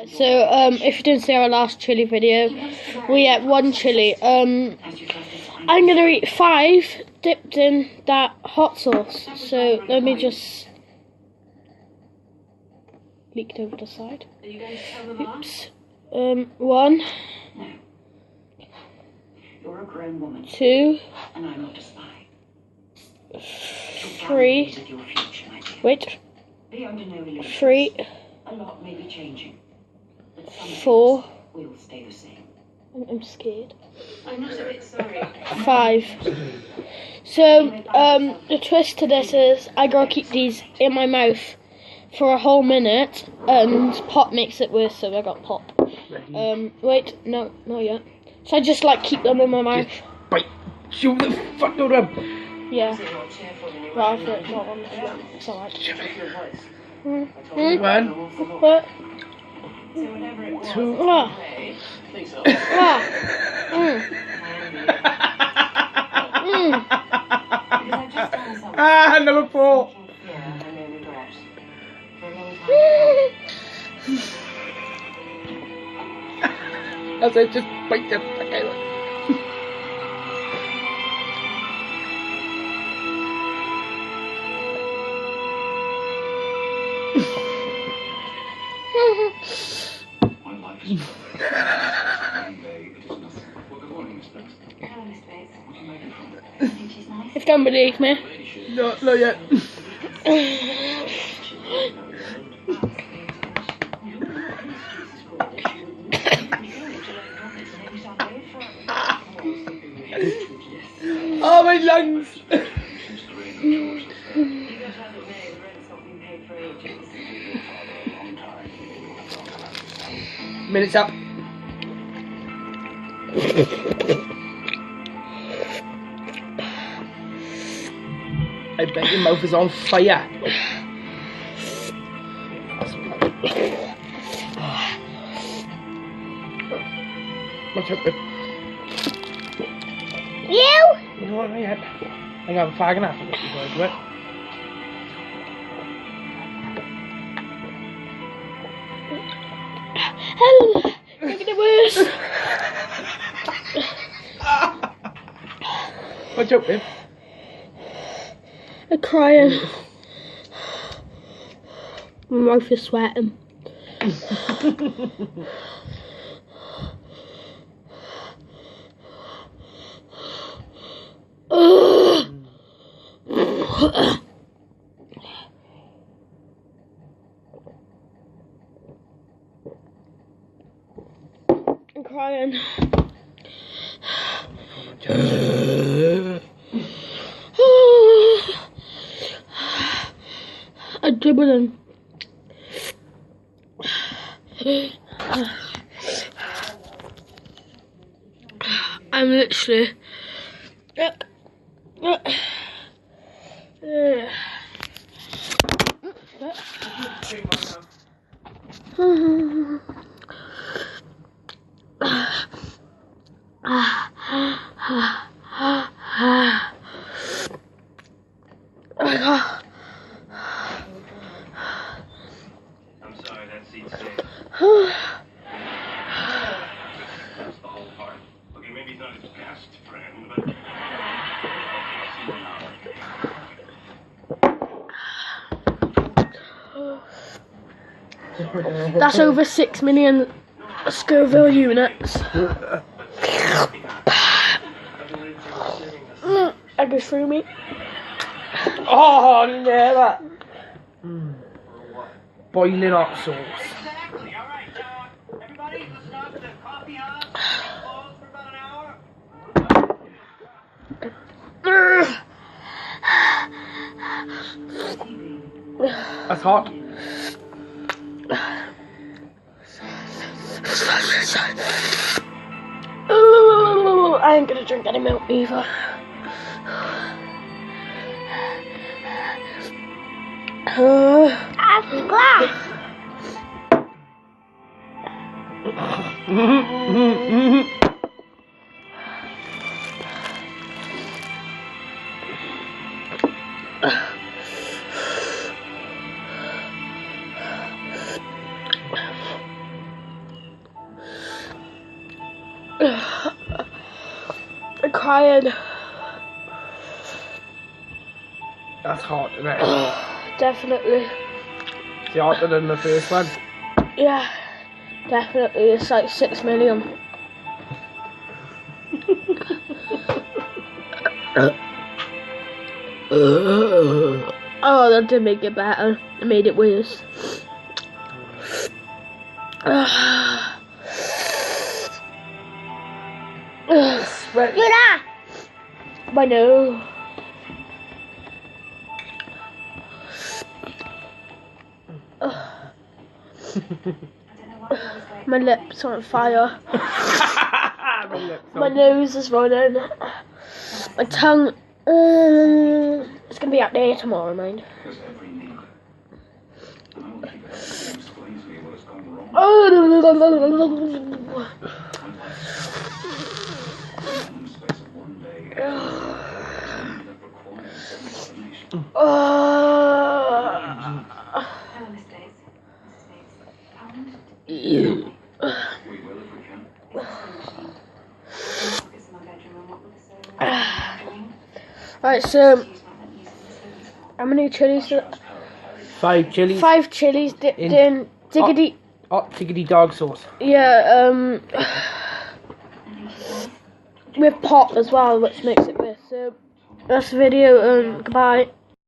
So, if you didn't see our last chili video, we ate one chili. I'm gonna eat 5 dipped in that hot sauce. So let me just leaked over the side. Oops. 1, You're a grown woman. 2, And I'm not a spy. 3. Wait. Be under no illusions. 3. A lot may be changing. But some 4. things will stay the same. I'm scared. I'm not a bit sorry. 5. So, the twist to this is I gotta keep these in my mouth for a whole minute, and pop makes it worse, so I got pop. Wait, no, not yet. So I just like keep them in my mouth. Bite you the fuck out of them. Yeah. Rather it not on the floor. It's alright. 1, What? 2. Ah. Ah. Ah, number 4. As I just bite the fuck out of it. My life is one day it is nothing. Well, good morning, Miss Bates. Hello, Miss Bates. What do you make it from? I think she's nice. If you don't believe me. No, not yet. Oh, my lungs! Minutes up. I bet your mouth is on fire. Watch out, babe. You know what, not yet. I got a fag and a half of it before I do it. Help! Making it worse. Watch out, babe. I'm crying. My mouth is sweating. I'm crying. I'm dribbling. I'm literally. I'm sorry, that seat's safe. That's the whole part. Okay, maybe he's not his best friend, but... Okay, I'll see you now. That's over 6 million Scoville units. That goes through me. Oh, never. Boiling hot sauce. Exactly. All right, everybody, listen up. The coffee house is closed for about an hour. That's hot. I ain't gonna drink any milk either. Glass. I'm crying. That's hot, isn't it? Definitely. It's hotter than the first one. Yeah, definitely. It's like 6 million. Oh, that didn't make it better. It made it worse. Sweat. Look at that! My nose. My lips are on fire. My nose is running. My tongue. It's gonna be out there tomorrow, mind. Because every need. And I will keep it open and explain to you what has gone wrong. In the space of one day, that requires an explanation. Hello, Miss Days. Mrs. Days. Pound? We will if we can. It's the machine. It's in my bedroom. And what would the server doing? Right, so Use my using the servants hall. how many chilies? 5 chillies. 5 chilies dipped in diggity. Hot diggity dog sauce. Yeah, I think she's nice. with pop as well, which makes it worse. So that's the video. Goodbye.